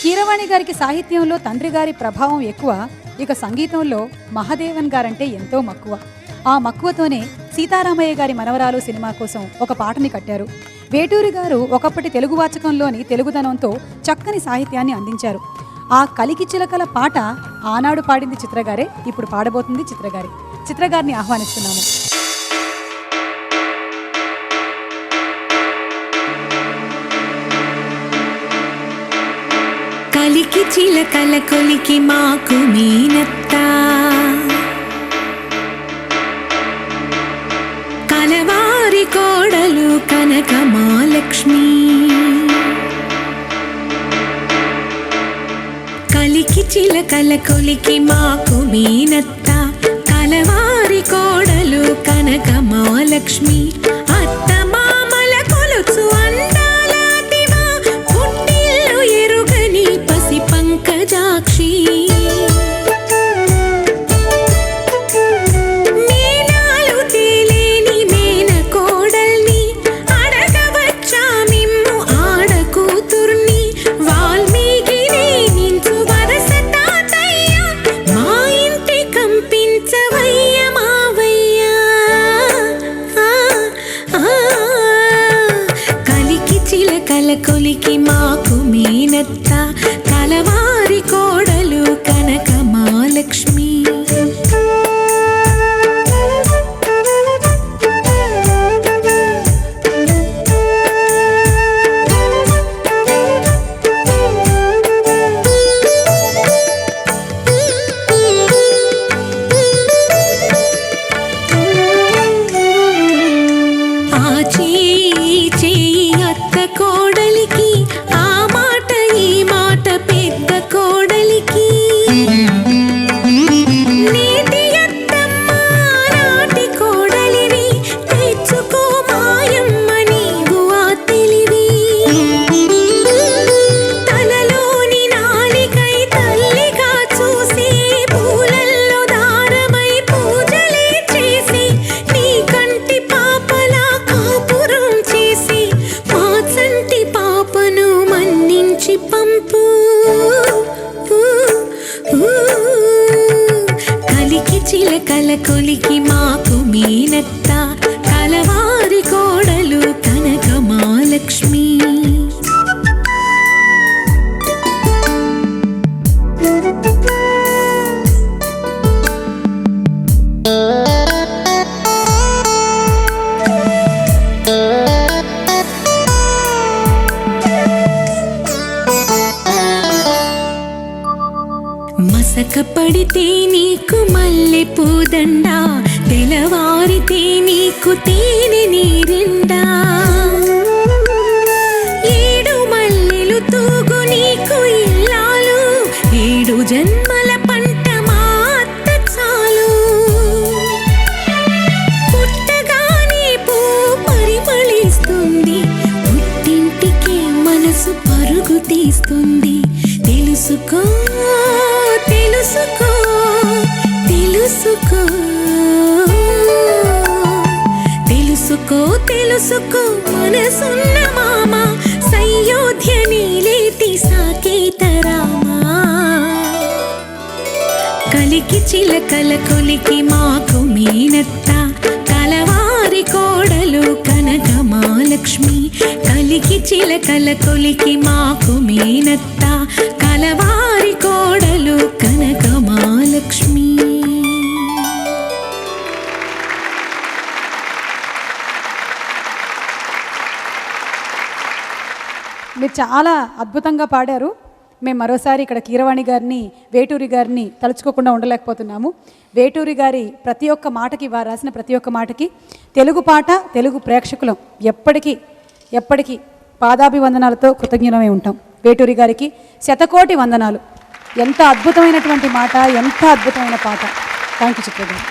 కీరవాణి గారికి సాహిత్యంలో తండ్రి గారి ప్రభావం ఎక్కువ, ఇక సంగీతంలో మహాదేవన్ గారంటే ఎంతో మక్కువ. ఆ మక్కువతోనే సీతారామయ్య గారి మనవరాలు సినిమా కోసం ఒక పాటని కట్టారు. వేటూరి గారు ఒకప్పటి తెలుగు వాచకంలోని తెలుగుదనంతో చక్కని సాహిత్యాన్ని అందించారు. ఆ కలికి చిలకల పాట ఆనాడు పాడింది చిత్రగారే, ఇప్పుడు పాడబోతుంది చిత్రగారి. చిత్రగారిని ఆహ్వానిస్తున్నాము. కలికి చిలకల కొలికి మాకు మీనత్త, కలవారి కోడలు కనక మహాలక్ష్మి. కలికి చిలకల కొలికి మాకు మీనత్త, కలవారి కోడలు కనక మహాలక్ష్మి. అత్త మామల కొలుచు అందాల దివా, పుట్టిల్లు ఎరుగని పసి పంకజాక్షి. మీనాలు తేలేని మేన కోడల్ని, అడగవచ్చా మిమ్ము ఆడ కూతుర్ని. వాల్మీకిని నించు వరస తాతయ్య, మా ఇంటి కంపించవయ్య మావయ్య. కలికి చిలకల కొలికి మాకు మీనత్త, కలవారి కోడలు కనక మహాలక్ష్మి. ఆ చేయి చేయి అత్త కోడలికి, ఆ మాట ఈ మాట పెద్ద కోడలికి. నీటి అత్తమ్మ నాటి కోడలివి, తెచ్చుకో మాయమ్మ నీవు ఆ తెలివి. తలలోని నాలికై తల్లిగా చూసి, పూలల్లో దారమై పూజలే చేసి, నీ కంటి పాపలా కాపురం చేసి, మా చంటి పాపను మన్నించి పంపు. కలికి చిలకల కొలికి మాకు మీనత్త, కలవారి కోడలు కనక మహాలక్ష్మి. మసక పడితే నీకు మల్లె పూదండ, తెలవారితే నీకు తేనె నీరిండా. ఏడు మల్లెలు తూగు నీకు ఇల్లాలు, ఏడు జన్మల పంట మా అత్త చాలు. పుట్టగానే పూ పరిమళిస్తుంది, పుట్టింటికి మనసు పరుగు తీస్తుంది. తెలుసుకో తెలుసుకో తెలుసుకో తెలుసుకో తెలుసుకో మనసున్న మామ, సయోధ్య నీలేటి సాకేత రామా. కలికి చిలకల కొలికి మాకు మీనత్త, కలవారి కోడలు కనక మహాలక్ష్మి. కలికి చిలకల కొలికి మాకు మీనత్త, కలవారి కోడలు కనక మహాలక్ష్మి. మీరు చాలా అద్భుతంగా పాడారు. మేము మరోసారి ఇక్కడ కీరవాణి గారిని, వేటూరి గారిని తలుచుకోకుండా ఉండలేకపోతున్నాము. వేటూరి గారి ప్రతి ఒక్క మాటకి, వారు రాసిన ప్రతి ఒక్క మాటకి తెలుగు పాట, తెలుగు ప్రేక్షకులం ఎప్పటికీ పాదాభివందనాలతో కృతజ్ఞులమై ఉంటాం. వేటూరి గారికి శతకోటి వందనాలు. ఎంత అద్భుతమైనటువంటి మాట, ఎంత అద్భుతమైన పాట. థ్యాంక్ యూ చిత్ర గారు.